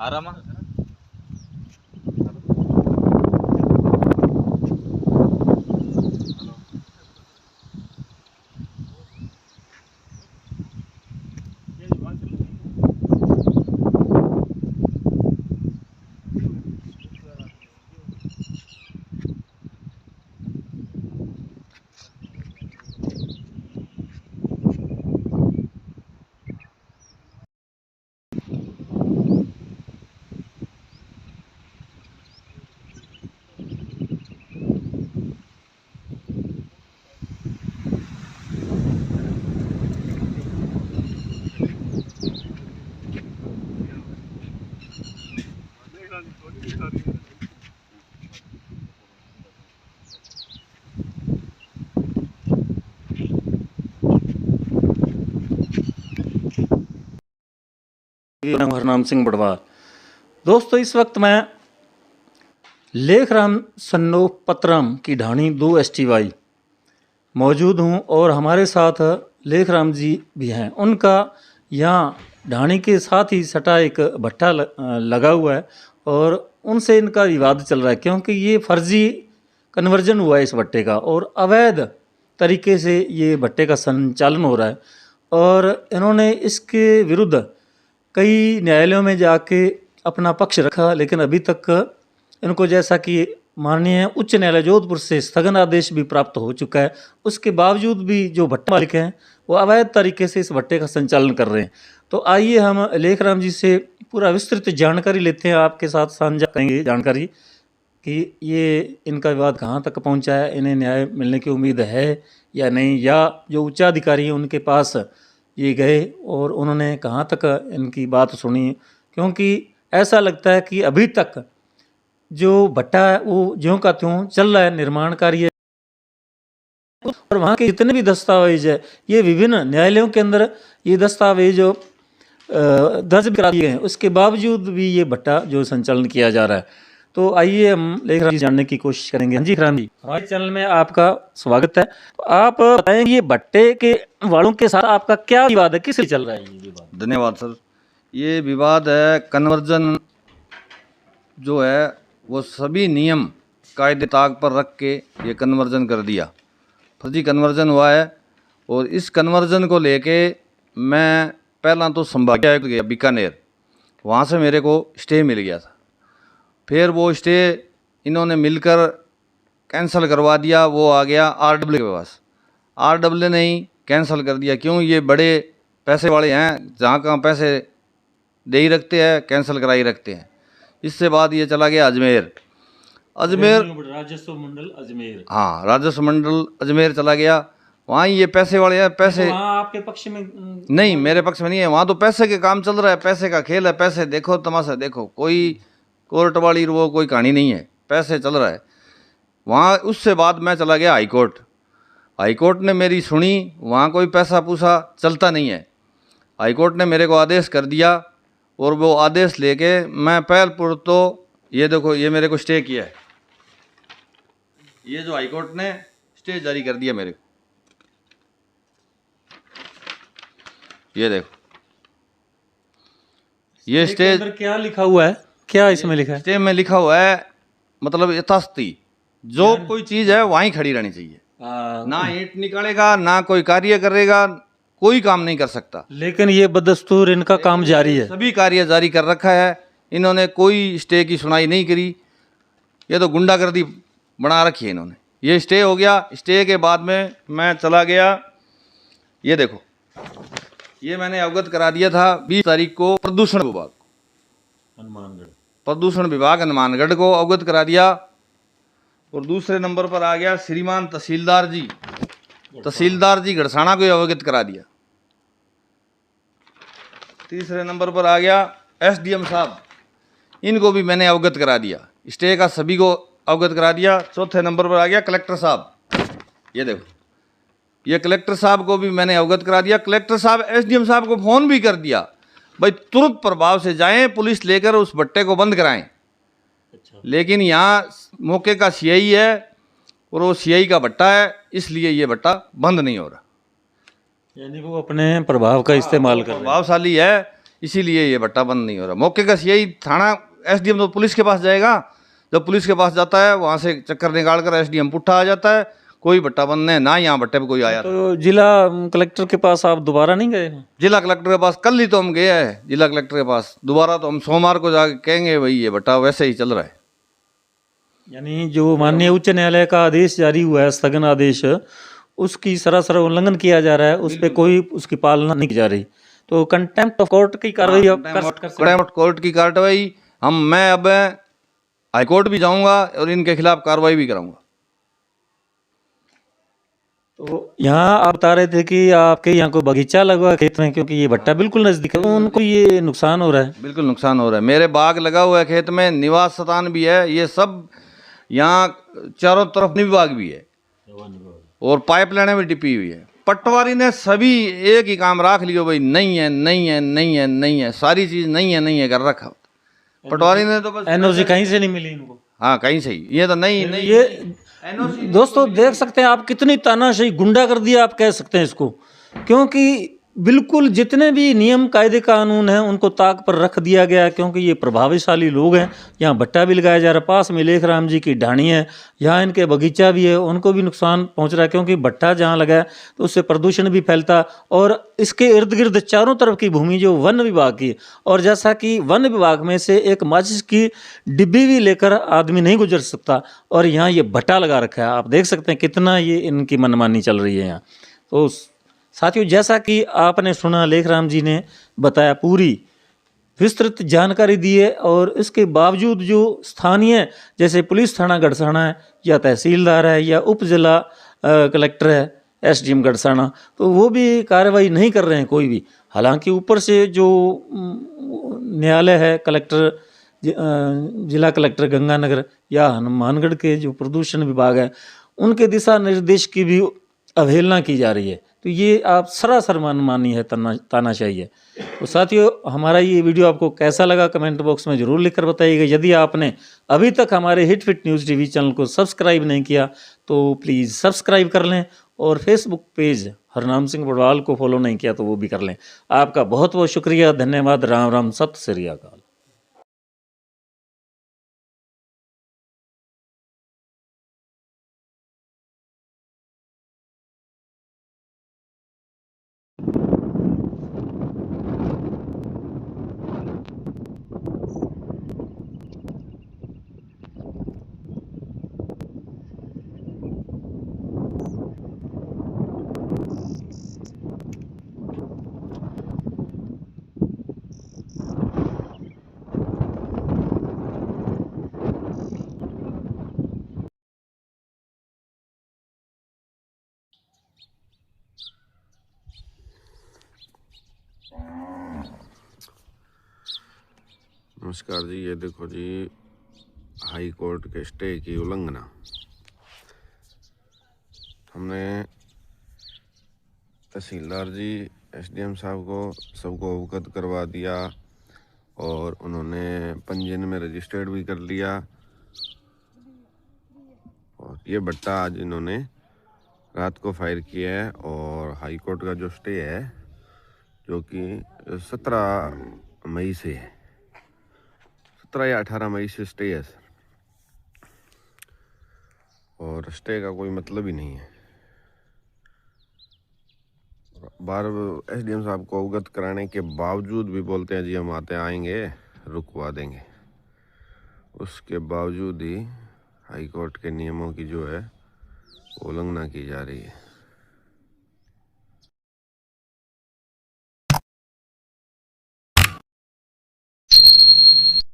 ಆರಾಮ. हरनाम सिंह बड़वाल। दोस्तों, इस वक्त मैं लेखराम सन्नोफ पतराम की ढाणी 2 STY मौजूद हूँ और हमारे साथ लेखराम जी भी हैं। उनका यहाँ ढाणी के साथ ही सटा एक भट्टा लगा हुआ है और उनसे इनका विवाद चल रहा है, क्योंकि ये फर्जी कन्वर्जन हुआ है इस भट्टे का और अवैध तरीके से ये भट्टे का संचालन हो रहा है। और इन्होंने इसके विरुद्ध कई न्यायालयों में जाके अपना पक्ष रखा, लेकिन अभी तक इनको, जैसा कि माननीय उच्च न्यायालय जोधपुर से स्थगन आदेश भी प्राप्त हो चुका है, उसके बावजूद भी जो भट्टा मालिक हैं वो अवैध तरीके से इस भट्टे का संचालन कर रहे हैं। तो आइए हम लेखराम जी से पूरा विस्तृत जानकारी लेते हैं, आपके साथ साझा करेंगे जानकारी कि ये इनका विवाद कहाँ तक पहुँचा है, इन्हें न्याय मिलने की उम्मीद है या नहीं, या जो उच्चाधिकारी हैं उनके पास ये गए और उन्होंने कहाँ तक इनकी बात सुनी, क्योंकि ऐसा लगता है कि अभी तक जो भट्टा है वो ज्यों का त्यों चल रहा है, निर्माण कार्य, और वहाँ के जितने भी दस्तावेज है ये विभिन्न न्यायालयों के अंदर ये दस्तावेज जो दर्ज करा दिए हैं, उसके बावजूद भी ये भट्टा जो संचालन किया जा रहा है। तो आइए हम लेखराम जी जानने की कोशिश करेंगे। हाँ जी लेखराम जी, हमारे चैनल में आपका स्वागत है। तो आप बताएं ये भट्टे के वालों के साथ आपका क्या विवाद है, किस लिए चल रहा है ये विवाद? धन्यवाद सर। ये विवाद है कन्वर्जन जो है वो सभी नियम कायदे ताक पर रख के ये कन्वर्जन कर दिया, फर्जी कन्वर्जन हुआ है। और इस कन्वर्जन को लेके मैं पहला तो संभाग आयुक्त गया बीकानेर, वहाँ से मेरे को स्टे मिल गया था। फिर वो स्टे इन्होंने मिलकर कैंसिल करवा दिया, वो आ गया RW के पास। RW ने ही कैंसिल कर दिया, क्यों, ये बड़े पैसे वाले हैं, जहाँ कहाँ पैसे दे ही रखते हैं, कैंसिल करा ही रखते हैं। इससे बाद ये चला गया अजमेर राजस्व मंडल अजमेर। हाँ, राजस्व मंडल अजमेर चला गया। वहाँ ये पैसे वाले हैं, पैसे वहाँ आपके पक्ष में नहीं, मेरे पक्ष में नहीं है। वहाँ तो पैसे के काम चल रहा है, पैसे का खेल है, पैसे देखो, तमाशा देखो, कोई कोर्ट वाली वो कोई कहानी नहीं है, पैसे चल रहा है वहाँ। उससे बाद मैं चला गया हाईकोर्ट। हाईकोर्ट ने मेरी सुनी, वहाँ कोई पैसा पूसा चलता नहीं है। हाईकोर्ट ने मेरे को आदेश कर दिया और वो आदेश लेके मैं पहलपुर, तो ये देखो ये मेरे को स्टे किया है, ये जो हाईकोर्ट ने स्टे जारी कर दिया मेरे को, ये देखो ये स्टे स्टे अंदर क्या लिखा हुआ है, क्या इसमें लिखा है? स्टे में लिखा हुआ है मतलब यथास्थिति जो कोई चीज़ है वहीं खड़ी रहनी चाहिए, ना ईंट निकालेगा, ना कोई कार्य करेगा, कोई काम नहीं कर सकता। लेकिन ये बदस्तूर इनका काम जारी है, सभी कार्य जारी कर रखा है इन्होंने, कोई स्टे की सुनाई नहीं करी। ये तो गुंडागर्दी बना रखी है इन्होंने। ये स्टे हो गया, स्टे के बाद में मैं चला गया, ये देखो ये मैंने अवगत करा दिया था 20 तारीख को प्रदूषण विभाग, हनुमानगढ़ प्रदूषण विभाग हनुमानगढ़ को अवगत करा दिया। और दूसरे नंबर पर आ गया श्रीमान तहसीलदार जी गड़साना को अवगत करा दिया। तीसरे नंबर पर आ गया SDM साहब, इनको भी मैंने अवगत करा दिया, स्टे का सभी को अवगत करा दिया। चौथे नंबर पर आ गया कलेक्टर साहब, ये देखो ये कलेक्टर साहब को भी मैंने अवगत करा दिया। कलेक्टर साहब SDM साहब को फ़ोन भी कर दिया, भाई तुरंत प्रभाव से जाएं, पुलिस लेकर उस भट्टे को बंद कराएं। अच्छा। लेकिन यहाँ मौके का CI है और वो CI का भट्टा है, इसलिए ये भट्टा बंद नहीं हो रहा। यानी वो अपने प्रभाव का इस्तेमाल कर रहे हैं। प्रभावशाली है, इसीलिए ये भट्टा बंद नहीं हो रहा। मौके का यही थाना एसडीएम तो पुलिस के पास जाएगा, जब पुलिस के पास जाता है वहाँ से चक्कर निकाल कर एसडीएम पुट्ठा आ जाता है, कोई भट्टा बंद नहीं, ना यहाँ भट्टे पे कोई आया। तो जिला कलेक्टर के पास आप दोबारा नहीं गए? जिला कलेक्टर के पास कल ही तो हम गए हैं, जिला कलेक्टर के पास। दोबारा तो हम सोमवार को जाके कहेंगे भाई ये भट्टा वैसे ही चल रहा है। यानी जो माननीय उच्च न्यायालय का आदेश जारी हुआ है, स्थगन आदेश, उसकी सरासर उल्लंघन किया जा रहा है, उस पर कोई उसकी पालना नहीं की जा रही। तो कंटेम्प्ट ऑफ कोर्ट की कार्रवाई आप कर सकते हैं। कंटेम्प्ट कोर्ट की कार्रवाई मैं अब हाईकोर्ट भी जाऊंगा और इनके खिलाफ कार्रवाई भी कराऊंगा। तो यहाँ आप बता रहे थे कि आपके यहाँ कोई बगीचा लगा है खेत में, क्योंकि ये भट्टा बिल्कुल नजदीक है, तो उनको ये नुकसान हो रहा है। बिल्कुल नुकसान हो रहा है। मेरे बाग लगा हुआ है खेत में, निवास स्थान भी है, ये सब यहाँ चारों तरफ विभाग भी है और पाइपलाइनें भी टिपी हुई है। पटवारी ने सभी एक ही काम राख लियो भाई, नहीं है नहीं है नहीं है नहीं है, सारी चीज नहीं है कर रखा। पटवारी ने तो बस एनओसी कहीं से नहीं मिली इनको। हाँ कहीं से ही, ये तो नहीं ये दोस्तों देख सकते हैं आप, कितनी तानाशाही, गुंडागर्दी आप कह सकते हैं इसको, क्योंकि बिल्कुल जितने भी नियम कायदे कानून हैं उनको ताक पर रख दिया गया है, क्योंकि ये प्रभावशाली लोग हैं। यहाँ भट्टा भी लगाया जा रहा है, पास में लेखराम जी की ढाणी है, यहाँ इनके बगीचा भी है, उनको भी नुकसान पहुँच रहा है, क्योंकि भट्टा जहाँ लगा है तो उससे प्रदूषण भी फैलता। और इसके इर्द गिर्द चारों तरफ की भूमि जो वन विभाग की, और जैसा कि वन विभाग में से एक माचिस की डिब्बी भी लेकर आदमी नहीं गुजर सकता, और यहाँ ये भट्टा लगा रखा है। आप देख सकते हैं कितना ये इनकी मनमानी चल रही है यहाँ। तो साथियों, जैसा कि आपने सुना, लेखराम जी ने बताया, पूरी विस्तृत जानकारी दी है, और इसके बावजूद जो स्थानीय जैसे पुलिस थाना गड़साना है, या तहसीलदार है, या उप जिला कलेक्टर है एसडीएम गड़साना, तो वो भी कार्रवाई नहीं कर रहे हैं कोई भी। हालांकि ऊपर से जो न्यायालय है, कलेक्टर जिला कलेक्टर गंगानगर या हनुमानगढ़ के जो प्रदूषण विभाग है, उनके दिशा निर्देश की भी अवहेलना की जा रही है। तो ये आप सरासर मनमानी है, तानाशाही है। तो साथियों, हमारा ये वीडियो आपको कैसा लगा कमेंट बॉक्स में ज़रूर लिखकर बताइएगा। यदि आपने अभी तक हमारे hit fit news TV channel को सब्सक्राइब नहीं किया तो प्लीज़ सब्सक्राइब कर लें, और फेसबुक पेज हरनाम सिंह बड़वाल को फॉलो नहीं किया तो वो भी कर लें। आपका बहुत बहुत शुक्रिया, धन्यवाद, राम राम, सत श्री अकाल। नमस्कार जी, ये देखो जी, हाई कोर्ट के स्टे की उल्लंघना। हमने तहसीलदार जी, एसडीएम साहब को सबको अवगत करवा दिया, और उन्होंने पंजीयन में रजिस्टर्ड भी कर लिया। और ये भट्टा आज इन्होंने रात को फायर किया है, और हाई कोर्ट का जो स्टे है जो कि 17 मई से है, 17 या 18 मई से स्टे है सर। और स्टे का कोई मतलब ही नहीं है। बार एसडीएम साहब को अवगत कराने के बावजूद भी बोलते हैं जी हम आएंगे रुकवा देंगे। उसके बावजूद ही हाई कोर्ट के नियमों की जो है उल्लंघना की जा रही है।